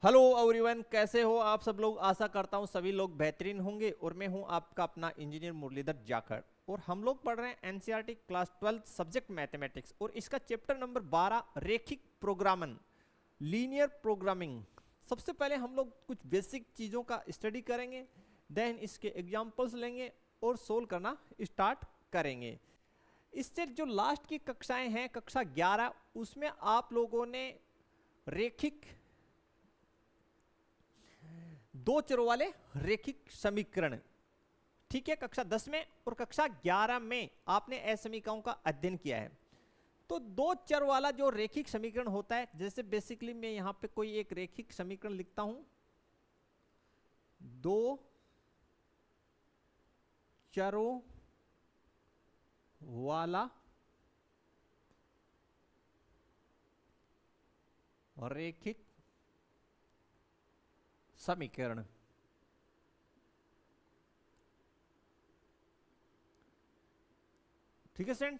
Hello everyone, कैसे हो आप सब लोग। आशा करता हूँ सभी लोग बेहतरीन होंगे। और मैं हूँ आपका अपना इंजीनियर मुरलीधर जाखड़ और हम लोग पढ़ रहे हैं एनसीईआरटी क्लास 12 सब्जेक्ट मैथमेटिक्स और इसका चैप्टर नंबर 12 रेखिक प्रोग्रामन, लीनियर प्रोग्रामिंग। सबसे पहले हम लोग कुछ बेसिक चीज़ों का स्टडी करेंगे, देन इसके एग्जाम्पल्स लेंगे और सोल्व करना स्टार्ट करेंगे। इससे जो लास्ट की कक्षाएं हैं, कक्षा 11, उसमें आप लोगों ने रेखिक दो चरों वाले रेखिक समीकरण, ठीक है, कक्षा 10 में और कक्षा 11 में आपने असमीकरणों का अध्ययन किया है। तो दो चर वाला जो रेखिक समीकरण होता है, जैसे बेसिकली मैं यहां पे कोई एक रेखिक समीकरण लिखता हूं, दो चरों वाला रेखिक समीकरण। ठीक है स्टूडेंट।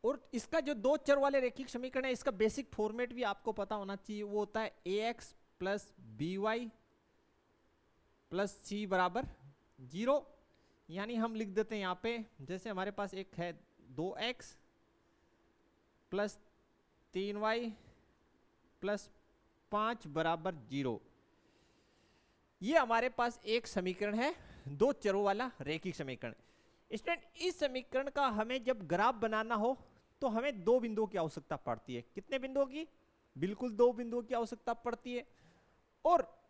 और इसका जो दो चर वाले रेखिक समीकरण है, इसका बेसिक फॉर्मेट भी आपको पता होना चाहिए। वो होता है ax plus B Y plus C बराबर 0। यानी हम लिख देते हैं यहाँ पे, जैसे हमारे पास एक है 2x प्लस 3y प्लस 5 बराबर 0। ये हमारे पास एक समीकरण है, दो चरों वाला रेखिक समीकरण। स्टूडेंट, इस समीकरण का हमें जब ग्राफ बनाना हो तो हमें दो बिंदुओं की आवश्यकता पड़ती है। कितने बिंदुओं की? बिल्कुल दो बिंदुओं की आवश्यकता पड़ती है। और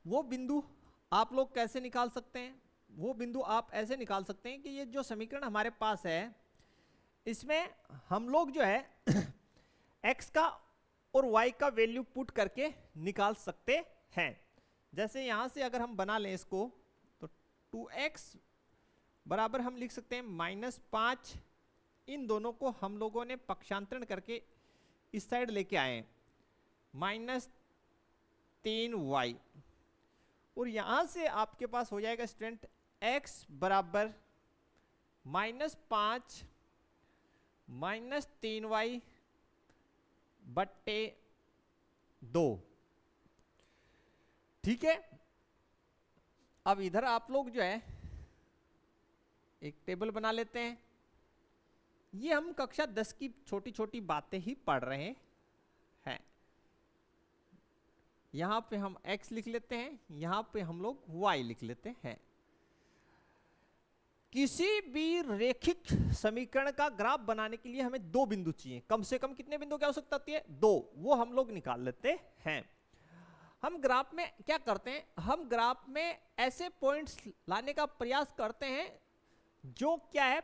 वो बिंदु आप लोग कैसे निकाल सकते हैं? वो बिंदु आप ऐसे निकाल सकते हैं कि ये जो समीकरण हमारे पास है, इसमें हम लोग जो है x का और y का वैल्यू पुट करके निकाल सकते हैं। जैसे यहां से अगर हम बना लें इसको, तो 2x बराबर हम लिख सकते हैं -5। इन दोनों को हम लोगों ने पक्षांतरण करके इस साइड लेके आए हैं, -3y। और यहां से आपके पास हो जाएगा स्टूडेंट x बराबर -5 -3y बट्टे 2। ठीक है। अब इधर आप लोग जो है एक टेबल बना लेते हैं। ये हम कक्षा 10 की छोटी छोटी बातें ही पढ़ रहे हैं। यहां पे हम x लिख लेते हैं, यहां पे हम लोग y लिख लेते हैं। किसी भी रेखिक समीकरण का ग्राफ बनाने के लिए हमें दो बिंदु चाहिए। कम से कम कितने बिंदु की आवश्यकता होती है? दो। वो हम लोग निकाल लेते हैं। हम ग्राफ में क्या करते हैं? हम ग्राफ में ऐसे पॉइंट्स लाने का प्रयास करते हैं जो क्या है,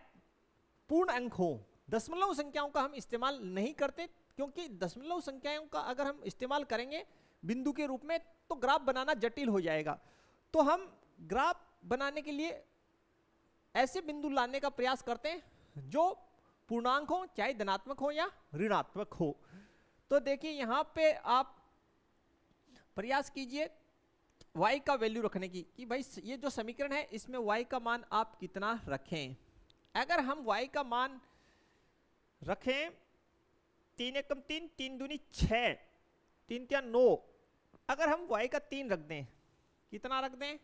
पूर्ण अंक हो। दशमलव संख्याओं का हम इस्तेमाल नहीं करते, क्योंकि दशमलव संख्याओं का अगर हम इस्तेमाल करेंगे बिंदु के रूप में तो ग्राफ बनाना जटिल हो जाएगा। तो हम ग्राफ बनाने के लिए ऐसे बिंदु लाने का प्रयास करते हैं जो पूर्णांक हो, चाहे धनात्मक हो या ऋणात्मक हो। तो देखिए यहां पे आप प्रयास कीजिए y का वैल्यू रखने की, कि भाई ये जो समीकरण है इसमें y का मान आप कितना रखें। अगर हम y का मान रखें 3 एकम 3, 3 दूनी 6, 3 क्या 9। अगर हम y का 3 रख दें, कितना रख दें?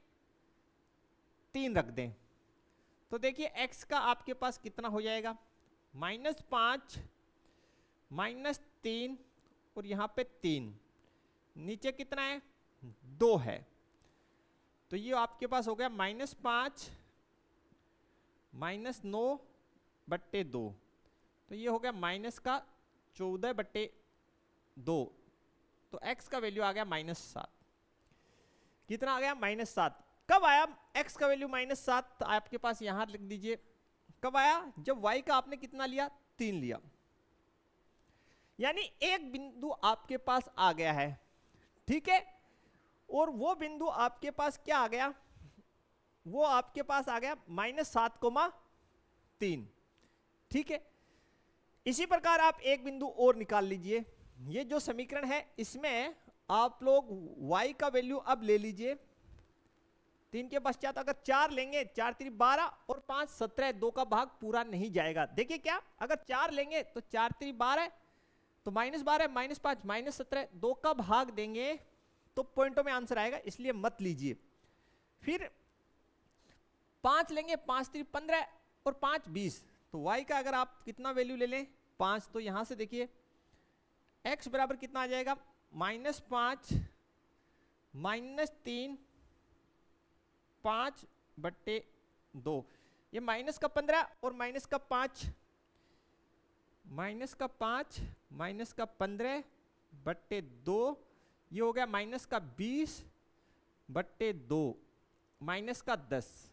3 रख दें, तो देखिए x का आपके पास कितना हो जाएगा? -5 -3 और यहां पे 3, नीचे कितना है? 2 है। तो ये आपके पास हो गया -5 -9 बट्टे 2। तो ये हो गया -14 बट्टे 2। तो x का वैल्यू आ गया -7। कितना आ गया? -7। कब आया x का वैल्यू -7? आपके पास यहां लिख दीजिए। कब आया? जब y का आपने कितना लिया? 3 लिया। यानी एक बिंदु आपके पास आ गया है, ठीक है। और वो बिंदु आपके पास क्या आ गया? वो आपके पास आ गया -7,3। ठीक है। इसी प्रकार आप एक बिंदु और निकाल लीजिए। ये जो समीकरण है इसमें आप लोग y का वैल्यू अब ले लीजिए। 3 के पश्चात अगर 4 लेंगे, 4 3 12 और 5 17, 2 का भाग पूरा नहीं जाएगा। देखिए क्या, अगर 4 लेंगे तो 4 3 12, तो -12 -5 -17, 2 का भाग देंगे तो पॉइंटों में आंसर आएगा, इसलिए मत लीजिए। फिर 5 लेंगे, 5 3 15 और 5 20, तो y का अगर आप कितना वैल्यू ले लें 5, तो यहां से देखिए x बराबर कितना आ जाएगा -5 -3 5/2, ये माइनस का 15 और माइनस का 5 माइनस का 15/2, ये हो गया माइनस का 20/2 माइनस का 10।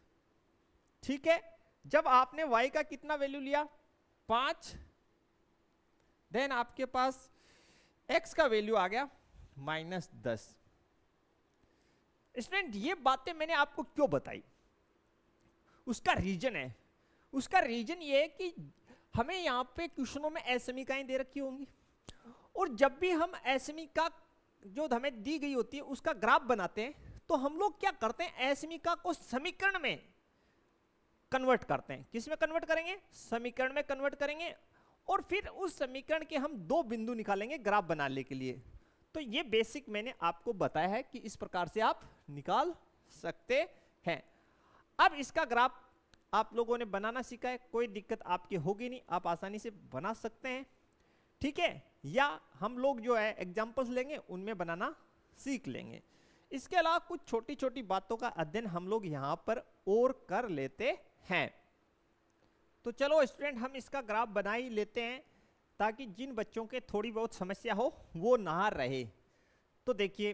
ठीक है, जब आपने y का कितना वैल्यू लिया 5, देन आपके पास x का वैल्यू आ गया -10। स्टूडेंट ये बातें मैंने आपको क्यों बताई, उसका रीजन है, उसका रीजन ये है कि हमें यहाँ पे क्वेश्चनों में असमीकाएं दे रखी होंगी, और जब भी हम असमीका जो हमें दी गई होती है उसका ग्राफ बनाते हैं, तो हम लोग क्या करते हैं असमीका को समीकरण में कन्वर्ट करते हैं। किस में कन्वर्ट करेंगे, समीकरण में कन्वर्ट करेंगे, और फिर उस समीकरण के हम 2 बिंदु निकालेंगे ग्राफ बनाने के लिए। तो ये बेसिक मैंने आपको बताया है कि इस प्रकार से आप निकाल सकते हैं। अब इसका ग्राफ आप लोगों ने बनाना सीखा है, कोई दिक्कत आपकी होगी नहीं, आप आसानी से बना सकते हैं। ठीक है, या हम लोग जो है एग्जाम्पल्स लेंगे उनमें बनाना सीख लेंगे। इसके अलावा कुछ छोटी छोटी बातों का अध्ययन हम लोग यहाँ पर और कर लेते हैं। तो चलो स्टूडेंट हम इसका ग्राफ बना ही लेते हैं, ताकि जिन बच्चों के थोड़ी बहुत समस्या हो वो ना रहे। तो देखिए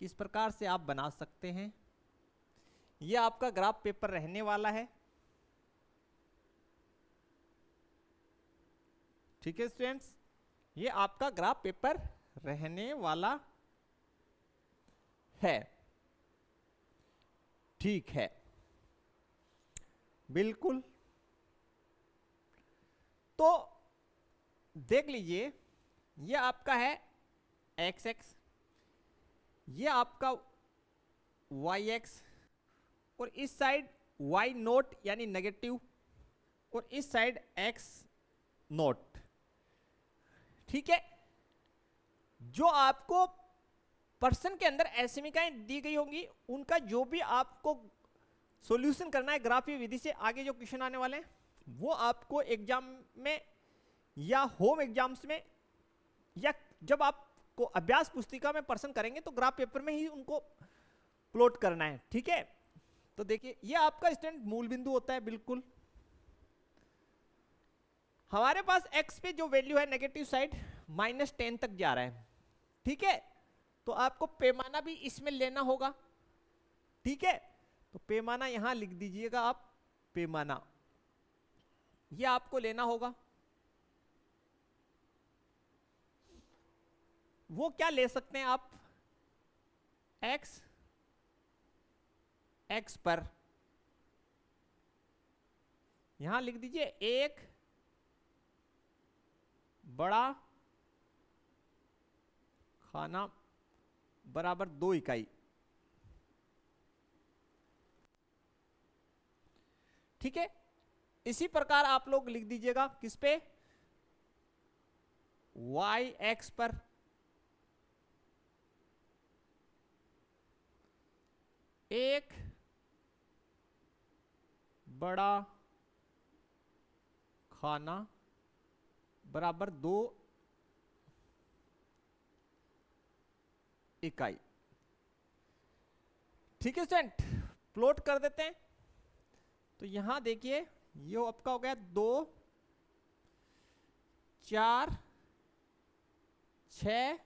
किस प्रकार से आप बना सकते हैं। ये आपका ग्राफ पेपर रहने वाला है। ठीक है स्टूडेंट्स, ये आपका ग्राफ पेपर रहने वाला है। ठीक है, बिल्कुल। तो देख लीजिए, ये आपका है एक्स एक्स, ये आपका वाई एक्स, और इस साइड वाई नोट यानी नेगेटिव, और इस साइड एक्स नोट। ठीक है, जो आपको पर्सन के अंदर असमीकाएं दी गई होंगी उनका जो भी आपको सॉल्यूशन करना है ग्राफीय विधि से, आगे जो क्वेश्चन आने वाले हैं वो आपको एग्जाम में या होम एग्जाम्स में, या जब आपको अभ्यास पुस्तिका में पर्सन करेंगे तो ग्राफ पेपर में ही उनको प्लॉट करना है। ठीक है, तो देखिए ये आपका स्टूडेंट मूल बिंदु होता है। बिल्कुल, हमारे पास x पे जो वैल्यू है नेगेटिव साइड -10 तक जा रहा है। ठीक है, तो आपको पैमाना भी इसमें लेना होगा। ठीक है, तो पैमाना यहां लिख दीजिएगा आप, पैमाना ये आपको लेना होगा। वो क्या ले सकते हैं आप, x पर यहां लिख दीजिए 1 बड़ा खाना बराबर 2 इकाई। ठीक है, इसी प्रकार आप लोग लिख दीजिएगा किस पे, y x पर 1 बड़ा खाना बराबर 2 इकाई। ठीक है स्टूडेंट, प्लॉट कर देते हैं। तो यहां देखिए ये आपका हो गया 2 4 6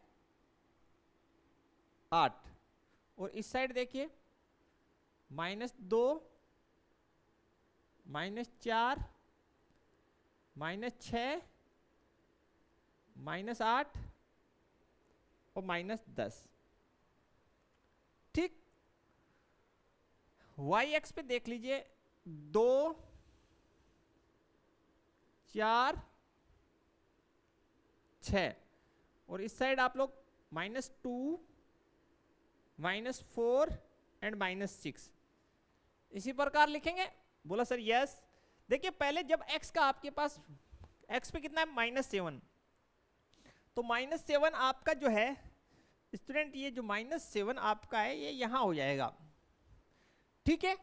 8, और इस साइड देखिए -2 -4 -6 -8 और -10। ठीक, वाई एक्स पे देख लीजिए 2 4 6, और इस साइड आप लोग -2 -4 एंड -6 इसी प्रकार लिखेंगे। बोला सर यस। देखिए पहले जब x का आपके पास x पे कितना है -7, तो -7 आपका जो है स्टूडेंट ये जो -7 आपका है ये यहां हो जाएगा, ठीक है।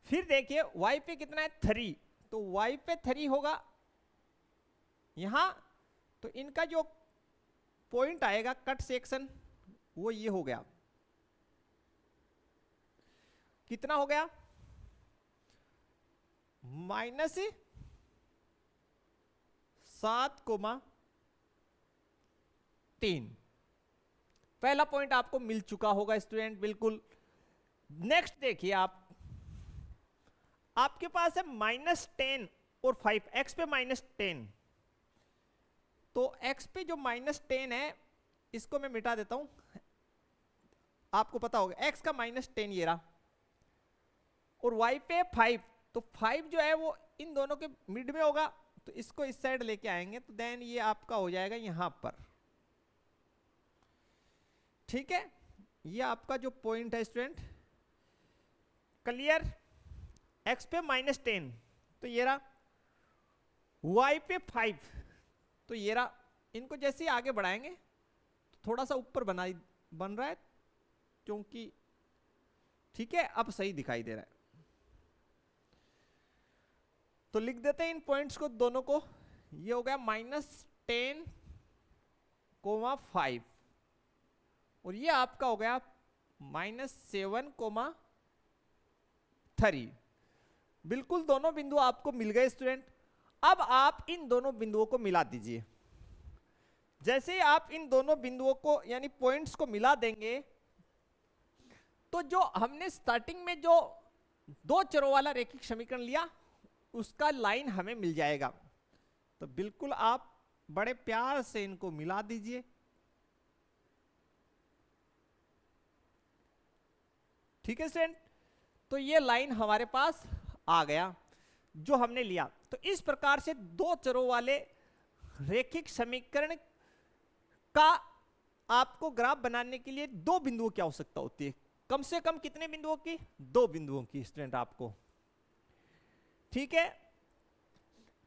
फिर देखिए y पे कितना है 3, तो y पे 3 होगा यहां, तो इनका जो पॉइंट आएगा कट सेक्शन वो ये हो गया, कितना हो गया -7,3। पहला पॉइंट आपको मिल चुका होगा स्टूडेंट, बिल्कुल। नेक्स्ट देखिए आपके पास है -10 और 5, x पे -10, तो x पे जो -10 है इसको मैं मिटा देता हूं, आपको पता होगा x का -10 ये रहा, और y पे 5, तो 5 जो है वो इन दोनों के मिड में होगा, तो इसको इस साइड लेके आएंगे, तो देन ये आपका हो जाएगा यहां पर, ठीक है। ये आपका जो पॉइंट है स्टूडेंट, क्लियर। x पे -10 तो ये रहा, y पे 5 तो ये रहा, इनको जैसे ही आगे बढ़ाएंगे तो थोड़ा सा ऊपर बन रहा है, क्योंकि ठीक है अब सही दिखाई दे रहा है, तो लिख देते हैं इन पॉइंट्स को दोनों को। ये हो गया -10,5 और ये आपका हो गया -7,3। बिल्कुल दोनों बिंदु आपको मिल गए स्टूडेंट। अब आप इन दोनों बिंदुओं को मिला दीजिए। जैसे ही आप इन दोनों बिंदुओं को यानी पॉइंट्स को मिला देंगे, तो जो हमने स्टार्टिंग में जो दो चरों वाला रैखिक समीकरण लिया उसका लाइन हमें मिल जाएगा। तो बिल्कुल आप बड़े प्यार से इनको मिला दीजिए। ठीक है स्टूडेंट, तो ये लाइन हमारे पास आ गया जो हमने लिया। तो इस प्रकार से दो चरों वाले रैखिक समीकरण का आपको ग्राफ बनाने के लिए दो बिंदुओं की आवश्यकता होती है। कम से कम कितने बिंदुओं की? दो बिंदुओं की स्टूडेंट आपको। ठीक है,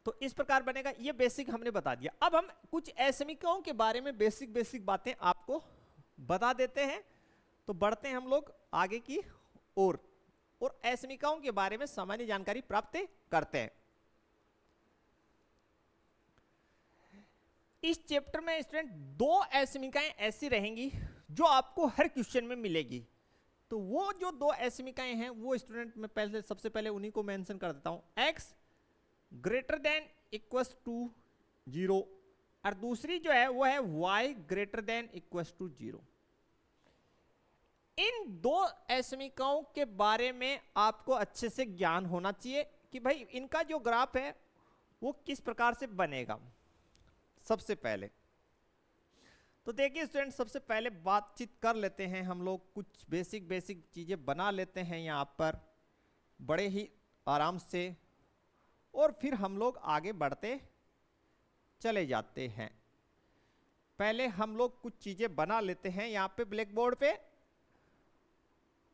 तो इस प्रकार बनेगा। ये बेसिक हमने बता दिया। अब हम कुछ असमीकरणों के बारे में बेसिक बातें आपको बता देते हैं। तो बढ़ते हैं हम लोग आगे की ओर और असमीकरणों के बारे में सामान्य जानकारी प्राप्त करते हैं। इस चैप्टर में स्टूडेंट दो असमीकरण ऐसी रहेंगी जो आपको हर क्वेश्चन में मिलेगी। तो वो जो दो असमीकरण हैं वो स्टूडेंट मैं पहले सबसे पहले उन्हीं को मेंशन कर देता हूं। x greater than equals to 0 और दूसरी जो है वो है y greater than equals to 0। इन दो असमीकरणों के बारे में आपको अच्छे से ज्ञान होना चाहिए कि भाई इनका जो ग्राफ है वो किस प्रकार से बनेगा। सबसे पहले तो देखिए स्टूडेंट, सबसे पहले बातचीत कर लेते हैं हम लोग, कुछ बेसिक चीजें बना लेते हैं यहाँ पर बड़े ही आराम से, और फिर हम लोग आगे बढ़ते चले जाते हैं। पहले हम लोग कुछ चीजें बना लेते हैं यहाँ पे ब्लैक बोर्ड पे,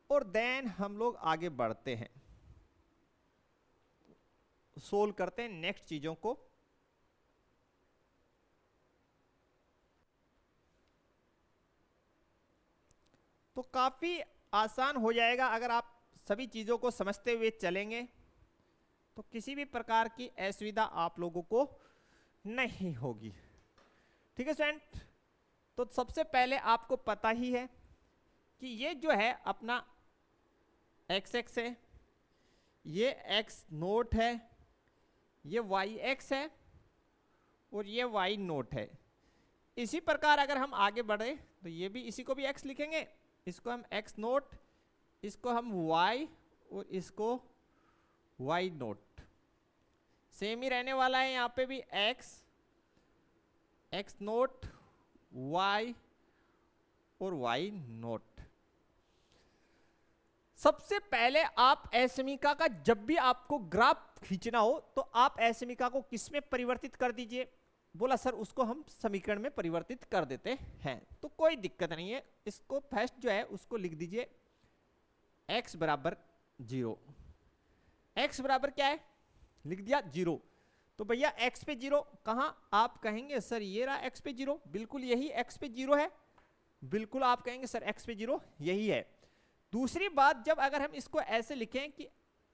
और देन हम लोग आगे बढ़ते हैं, सोल्व करते हैं नेक्स्ट चीजों को। तो काफी आसान हो जाएगा अगर आप सभी चीजों को समझते हुए चलेंगे, तो किसी भी प्रकार की असुविधा आप लोगों को नहीं होगी। ठीक है स्टूडेंट, तो सबसे पहले आपको पता ही है कि ये जो है अपना x है, ये x नोट है, ये yx है और ये y नोट है। इसी प्रकार अगर हम आगे बढ़े तो ये भी, इसी को भी x लिखेंगे, इसको हम x नोट, इसको हम y और इसको y नोट। सेम ही रहने वाला है यहाँ पे भी x नोट, y और y नोट। सबसे पहले आप असमीका का जब भी आपको ग्राफ खींचना हो तो आप असमीका को किस में परिवर्तित कर दीजिए? बोला सर उसको हम समीकरण में परिवर्तित कर देते हैं। तो कोई दिक्कत नहीं है, इसको फर्स्ट जो है उसको लिख दीजिए x बराबर 0। x बराबर क्या है? लिख दिया 0। तो भैया x पे 0 कहां? आप कहेंगे सर ये रहा x पे 0, बिल्कुल यही x पे 0 है। बिल्कुल आप कहेंगे सर x पे 0 यही है। दूसरी बात, जब अगर हम इसको ऐसे लिखें कि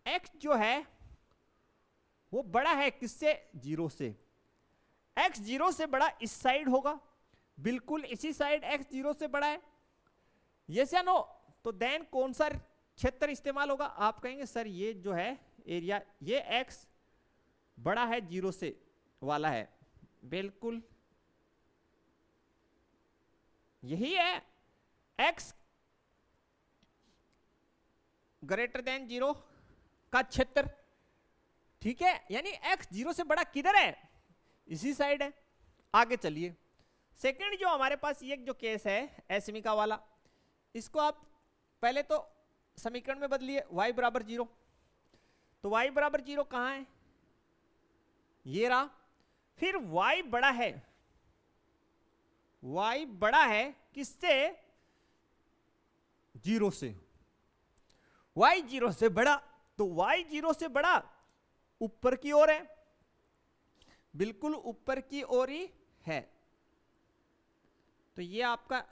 x जो है वो बड़ा है किससे, 0 से, x 0 से बड़ा इस साइड होगा, बिल्कुल इसी साइड x 0 से बड़ा है, यस या नो? तो देन कौन सा क्षेत्र इस्तेमाल होगा? आप कहेंगे सर ये जो है एरिया, ये x बड़ा है 0 से वाला है, बिल्कुल यही है x ग्रेटर देन 0 का क्षेत्र, ठीक है? यानी x 0 से बड़ा किधर है, इसी साइड है। आगे चलिए, सेकंड जो हमारे पास ये जो केस है एसमिका वाला, इसको आप पहले तो समीकरण में बदलिए, y बराबर 0। तो y बराबर 0 कहां है, ये रहा। फिर y बड़ा है, y बड़ा है किससे, 0 से, y 0 से बड़ा, तो y 0 से बड़ा ऊपर की ओर है, बिल्कुल ऊपर की ओर ही है। तो ये आपका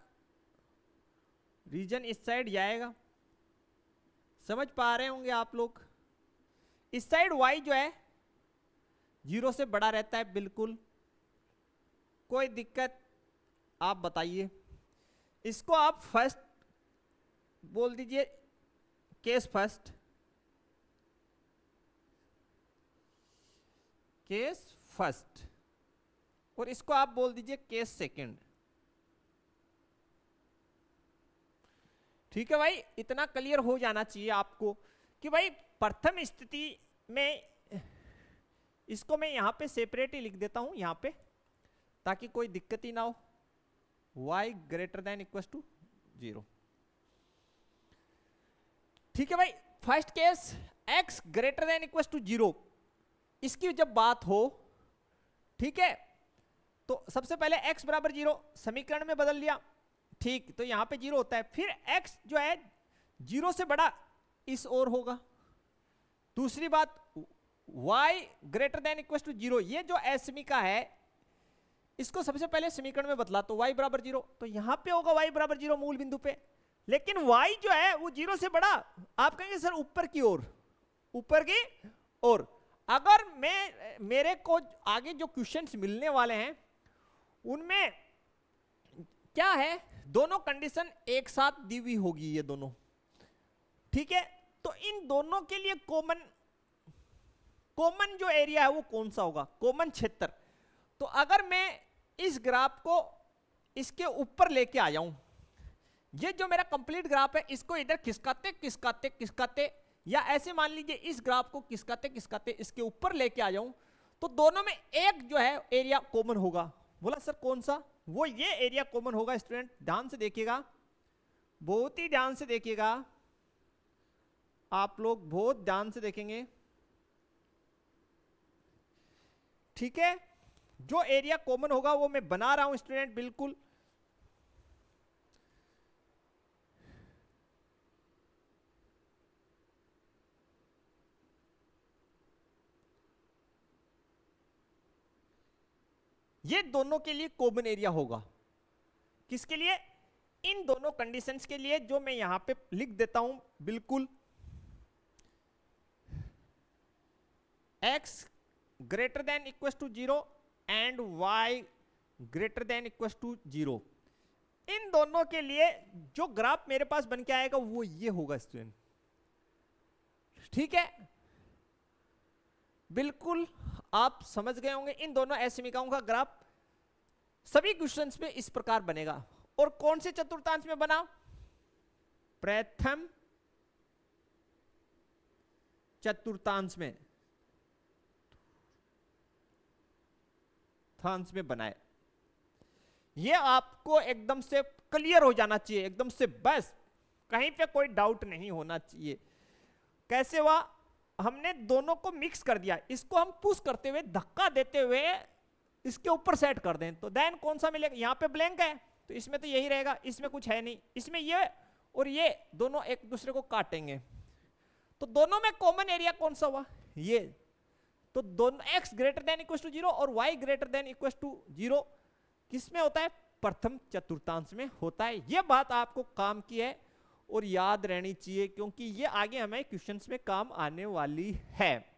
रीजन इस साइड जाएगा, समझ पा रहे होंगे आप लोग। इस साइड y जो है 0 से बड़ा रहता है, बिल्कुल कोई दिक्कत आप बताइए। इसको आप फर्स्ट बोल दीजिए, केस फर्स्ट, केस फर्स्ट, और इसको आप बोल दीजिए केस सेकंड। ठीक है भाई, इतना क्लियर हो जाना चाहिए आपको कि भाई प्रथम स्थिति में, इसको मैं यहां पे सेपरेट ही लिख देता हूं यहां पे, ताकि कोई दिक्कत ही ना हो, y greater than equal to 0। ठीक है भाई, first case x greater than equal to 0, इसकी जब बात हो, ठीक है, तो सबसे पहले x बराबर 0 समीकरण में बदल लिया, ठीक, तो यहां पे 0 होता है। फिर x जो है 0 से बड़ा इस ओर होगा। दूसरी बात, y greater than equal to 0, ये जो एसमिका है इसको सबसे पहले समीकरण में बदला, तो y बराबर 0, तो यहां पे होगा y बराबर 0 मूल बिंदु पे। लेकिन y जो है वो 0 से बड़ा, आप कहेंगे सर ऊपर की ओर, ऊपर की ओर। अगर मेरे को आगे जो क्वेश्चंस मिलने वाले हैं उनमें क्या है, दोनों कंडीशन एक साथ दी हुई होगी, ये दोनों, ठीक है? तो इन दोनों के लिए कॉमन जो एरिया है वो कौन सा होगा, कॉमन क्षेत्र। तो अगर मैं इस ग्राफ को इसके ऊपर लेके आ जाऊं, ये जो मेरा कंप्लीट ग्राफ है इसको इधर खिसकाते खिसकाते खिसकाते, या ऐसे मान लीजिए इस ग्राफ को खिसकाते खिसकाते इसके ऊपर लेके आ जाऊं, तो दोनों में एक जो है एरिया कॉमन होगा। बोला सर कौन सा? वो ये एरिया कॉमन होगा। स्टूडेंट ध्यान से देखिएगा, बहुत ही ध्यान से देखिएगा, आप लोग बहुत ध्यान से देखेंगे, ठीक है? जो एरिया कॉमन होगा वो मैं बना रहा हूं स्टूडेंट, बिल्कुल ये दोनों के लिए कॉमन एरिया होगा। किसके लिए? इन दोनों कंडीशंस के लिए, जो मैं यहां पे लिख देता हूं, बिल्कुल x greater than equal to 0 and y greater than equal to 0, इन दोनों के लिए जो ग्राफ मेरे पास बन के आएगा वो ये होगा स्टूडेंट, ठीक है? बिल्कुल आप समझ गए होंगे। इन दोनों एसमिकाओं का ग्राफ सभी क्वेश्चंस में इस प्रकार बनेगा। और कौन से चतुर्थांश में बना? प्रथम चतुर्थांश में, थांश में बनाए। ये आपको एकदम से क्लियर हो जाना चाहिए, एकदम से, बस कहीं पे कोई डाउट नहीं होना चाहिए। कैसे हुआ? हमने दोनों को मिक्स कर दिया, इसको हम पुश करते हुए, धक्का देते हुए इसके ऊपर सेट कर दें, तो देन कौन सा मिलेगा? यहाँ पे ब्लैंक है तो इसमें तो यही रहेगा, इसमें कुछ है नहीं, इसमें ये और ये दोनों एक दूसरे को काटेंगे, तो दोनों में कॉमन एरिया कौन सा हुआ? ये। तो दोनों x greater than equal to 0 और y greater than equal to 0 किस में होता है? प्रथम चतुर्थांश में होता है। ये बात आपको काम की है और याद रहनी चाहिए, क्योंकि ये आगे हमें क्वेश्चंस में काम आने वाली है।